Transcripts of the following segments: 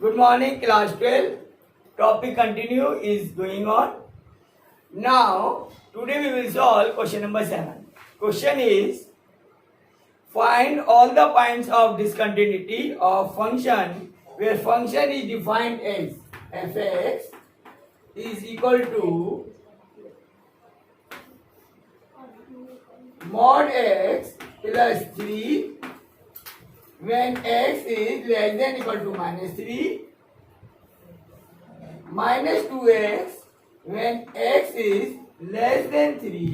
Good morning, class 12. Topic continue is going on. Now, today we will solve question number 7. Question is, find all the points of discontinuity of function where function is defined as fx is equal to mod x plus 3 when x is less than equal to minus 3, minus 2x when x is less than 3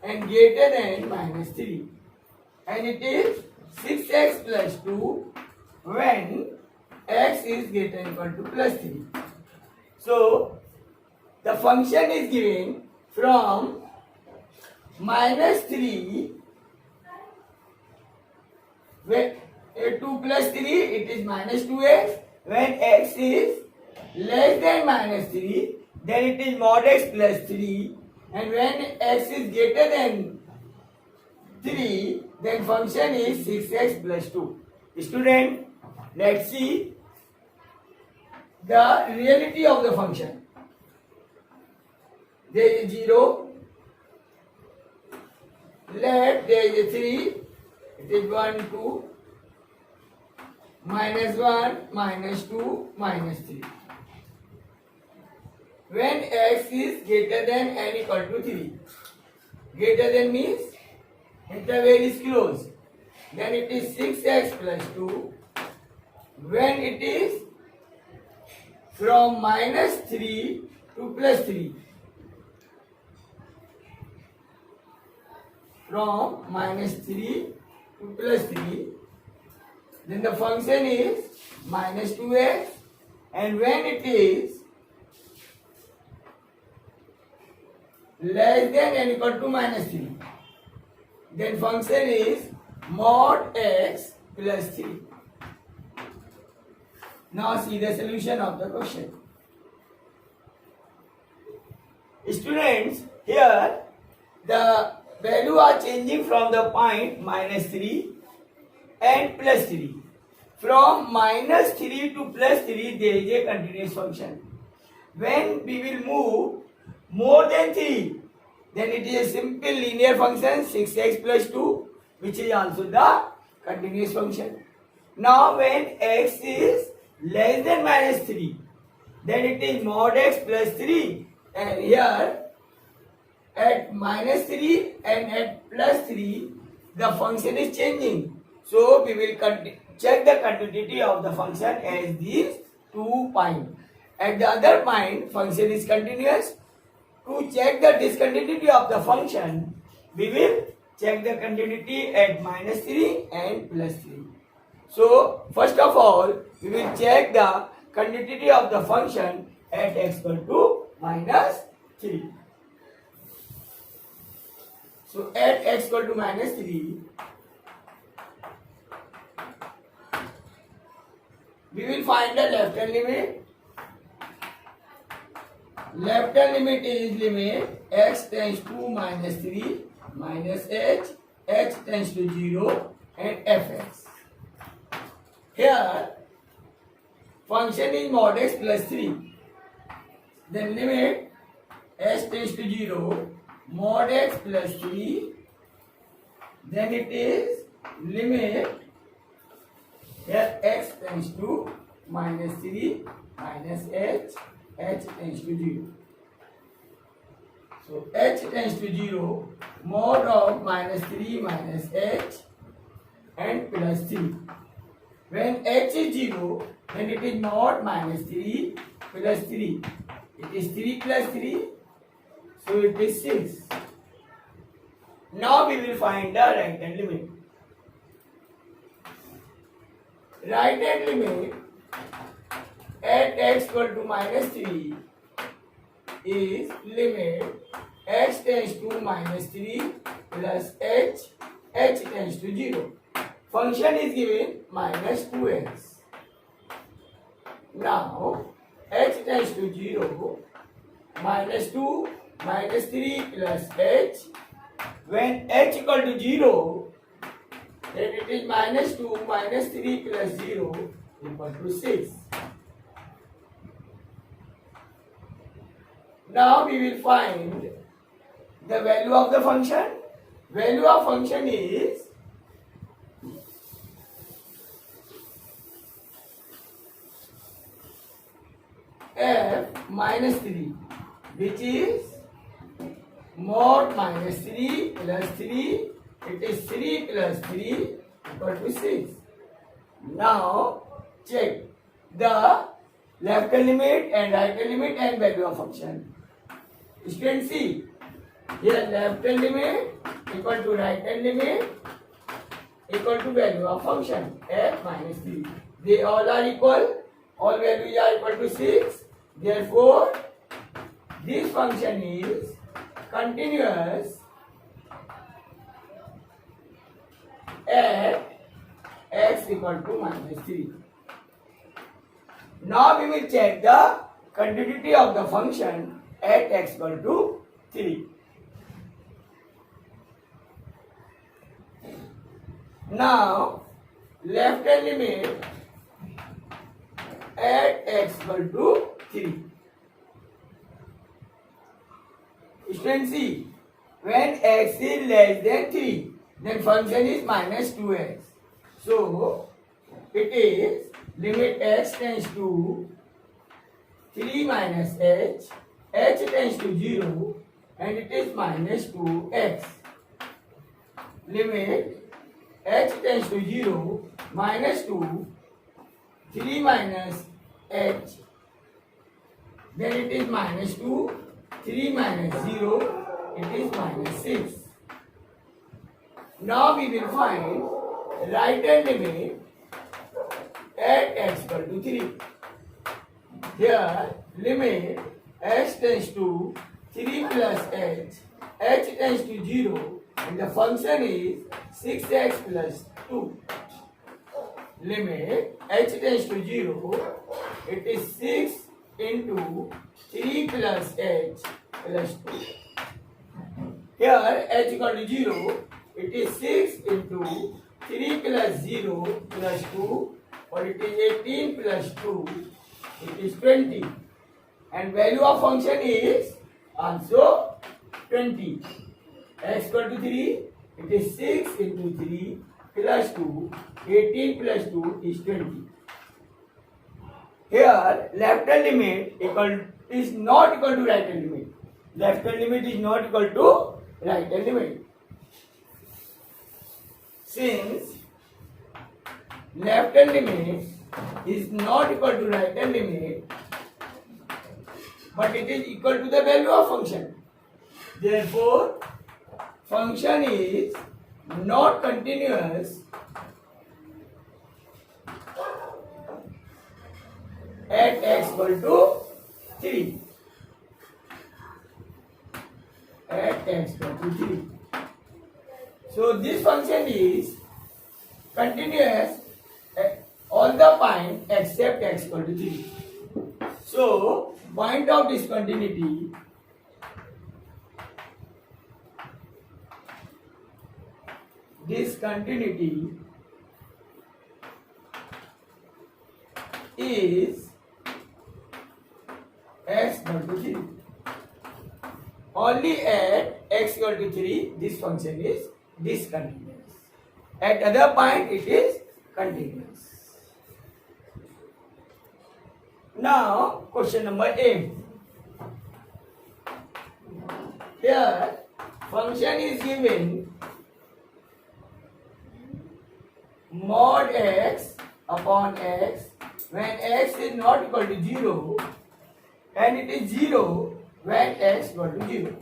and greater than minus 3, and it is 6x plus 2 when x is greater than equal to plus 3. So, the function is given from minus 3 when 2 plus 3, it is minus 2x. When x is less than minus 3, then it is mod x plus 3. And when x is greater than 3, then function is 6x plus 2. Student, let's see the reality of the function. There is 0, left there is a 3, it is 1, 2, minus 1, minus 2, minus 3. When x is greater than and equal to 3, greater than means interval is closed, then it is 6x plus 2. When it is from minus 3 to plus 3, from minus 3 to plus 3, then the function is minus 2x, and when it is less than and equal to minus 3, then function is mod x plus 3. Now see the solution of the question. Students, here the value are changing from the point minus 3 and plus 3. From minus 3 to plus 3, there is a continuous function. When we will move more than 3, then it is a simple linear function 6x plus 2, which is also the continuous function. Now when x is less than minus 3, then it is mod x plus 3, and here at minus 3 and at plus 3, the function is changing. So we will check the continuity of the function as these 2 points. At the other point, function is continuous. To check the discontinuity of the function, we will check the continuity at minus 3 and plus 3. So first of all, we will check the continuity of the function at x equal to minus 3. So at x equal to minus 3, we will find the left hand limit. Left hand limit is limit x tends to minus 3 minus h tends to 0 and fx. Here function is mod x plus 3. Then limit h tends to 0 mod x plus 3. Then it is limit here x tends to minus 3 minus h tends to 0. So h tends to 0, mod of minus 3 minus h and plus 3. When h is 0, then it is mod minus 3 plus 3. It is 3 plus 3, so it is 6. Now we will find the right hand limit. Right hand limit at x equal to minus 3 is limit x tends to minus 3 plus h tends to 0. Function is given minus 2x. Now h tends to 0, minus 2 minus 3 plus h. When h equal to 0, then it is minus 2 minus 3 plus 0 equal to 6. Now we will find the value of the function. Value of function is f minus 3, which is mod minus 3 plus 3. It is 3 plus 3 equal to 6. Now check the left hand limit and right hand limit and value of function. You can see here left hand limit equal to right hand limit equal to value of function f minus 3. They all are equal. All values are equal to 6. Therefore, this function is continuous at x equal to minus 3. Now we will check the continuity of the function at x equal to 3. Now, left hand limit at x equal to 3. You can see when x is less than 3, then function is minus 2x. So, it is limit x tends to 3 minus h tends to 0, and it is minus 2x. Limit h tends to 0, minus 2, 3 minus h, then it is minus 2, 3 minus 0, it is minus 6. Now we will find right hand limit at x equal to 3. Here limit x tends to 3 plus h tends to 0, and the function is 6x plus 2. Limit h tends to 0, it is 6 into 3 plus h plus 2. Here h equal to 0, it is 6 into 3 plus 0 plus 2, or it is 18 plus 2, it is 20. And value of function is also 20. X equal to 3, it is 6 into 3 plus 2, 18 plus 2 is 20. Here, left hand limit is not equal to right hand limit. Left hand limit is not equal to right hand limit. Since left hand limit is not equal to right hand limit, but it is equal to the value of function. Therefore, function is not continuous at x equal to 3. At x equal to 3. So this function is continuous at all the points except x equal to 3. So point of discontinuity is x equal to 3. Only at x equal to 3 this function is discontinuous. At other point it is continuous. Now question number 8. Here function is given mod x upon x when x is not equal to 0, and it is 0 when x equal to 0.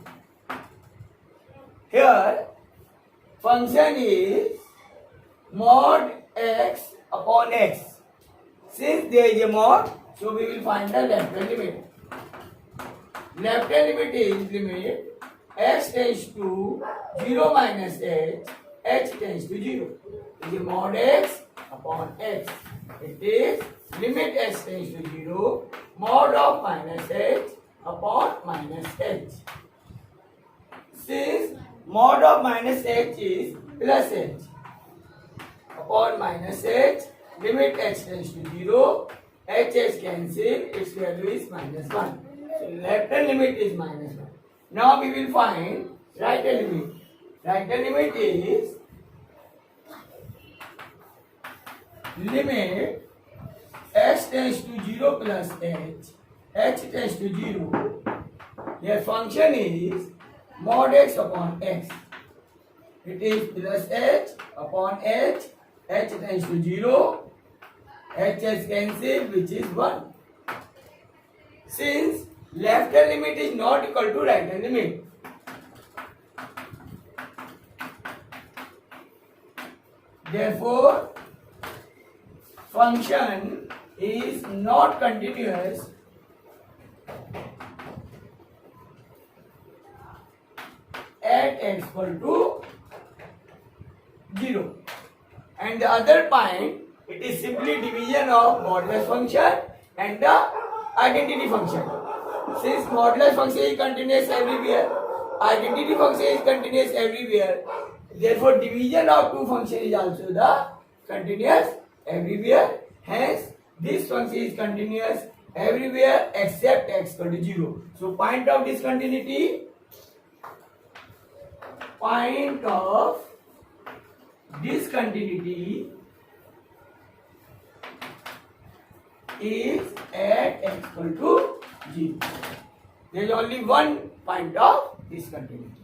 Here function is mod x upon x. Since there is a mod, so we will find the left hand limit. Left hand limit is limit x tends to 0 minus h tends to 0. It is mod x upon x. It is limit x tends to 0, mod of minus h upon minus h. Since mod of minus h is plus h upon minus h, limit h tends to 0, h cancel, its value is minus 1. So left hand limit is minus 1. Now we will find right hand limit. Right hand limit is limit x tends to 0 plus h tends to 0. Their function is mod x upon x. It is plus h upon h tends to 0, h is cancelled, which is 1. Since left hand limit is not equal to right hand limit, therefore function is not continuous at x equal to 0. And the other point, it is simply division of modulus function and the identity function. Since modulus function is continuous everywhere, identity function is continuous everywhere, therefore division of two functions is also the continuous everywhere. Hence, this function is continuous everywhere except x equal to 0. So, point of discontinuity is at x equal to 0. There is only one point of discontinuity.